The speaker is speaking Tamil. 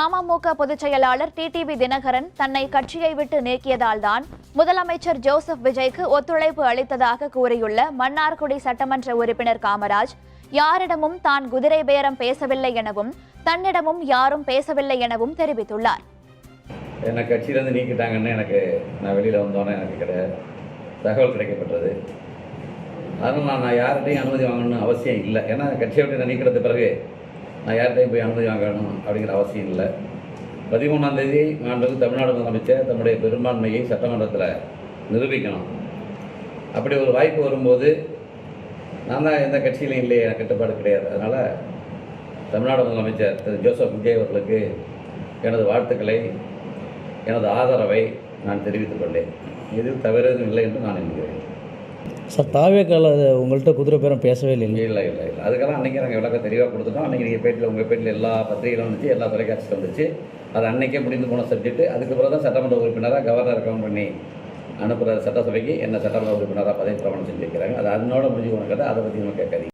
அமமுக பொதுச் செயலாளர் டிடிவி தினகரன் தன்னை கட்சியை விட்டு நீக்கியதால்தான் முதலமைச்சர் ஜோசப் விஜய்க்கு ஒத்துழைப்பு அளித்ததாக கூறியுள்ள மன்னார்குடி சட்டமன்ற உறுப்பினர் காமராஜ், யாரிடமும் தான் குதிரை பேரம் பேசவில்லை எனவும் தன்னிடமும் யாரும் பேசவில்லை எனவும் தெரிவித்துள்ளார். என்னை கட்சியிலேருந்து நீக்கிட்டாங்கன்னு நான் வெளியில் வந்தோன்னே எனக்கு தகவல் கிடைக்கப்பட்டது. அதனால் நான் யார்கிட்டையும் அனுமதி வாங்கணும்னு அவசியம் இல்லை. ஏன்னா கட்சியை விட்டு நீக்கிறது பிறகு நான் யார்கிட்டையும் போய் அனுமதி வாங்கணும் அப்படிங்கிற அவசியம் இல்லை. 13ஆம் தேதி மாண்புமிகு தமிழ்நாடு முதலமைச்சர் தன்னுடைய பெரும்பான்மையை சட்டமன்றத்தில் நிரூபிக்கணும். அப்படி ஒரு வாய்ப்பு வரும்போது நான் தான் எந்த கட்சியிலையும் இல்லையே, எனக்கு கட்டுப்பாடு கிடையாது. அதனால் தமிழ்நாடு முதலமைச்சர் திரு ஜோசப் விஜய் அவர்களுக்கு எனது வாழ்த்துக்களை, எனது ஆதரவை நான் தெரிவித்துக் கொண்டேன். இதில் தவறும் இல்லை என்று நான் எண்ணுகிறேன். சார், தாவேக்கால உங்கள்கிட்ட குதிரை பேரம் பேசவே இல்லை. இல்லை. அதுக்கெல்லாம் அன்றைக்கி நாங்கள் விளக்கம் தெளிவாக கொடுத்துட்டோம். அன்றைக்கி நீங்கள் பேட்டில் உங்கள் பேட்டில் எல்லா பத்திரிகைகளும் வந்துச்சு, எல்லா தொலைக்காட்சியும் வந்துச்சு. அது அன்றைக்கே முடிந்து போன சப்ஜெக்ட்டு. அதுக்கு பிறகு தான் சட்டமன்ற உறுப்பினராக கவர்னர் ரெக்கமெண்ட் பண்ணி அனுப்புகிற சட்டசபைக்கு என்ன சட்டமன்ற உறுப்பினராக பதவி பிரமாணம் செஞ்சு வைக்கிறாங்க. அது அதனோட முடிஞ்சு போன கதை. அதை பற்றி நம்ம கேட்காதீங்க.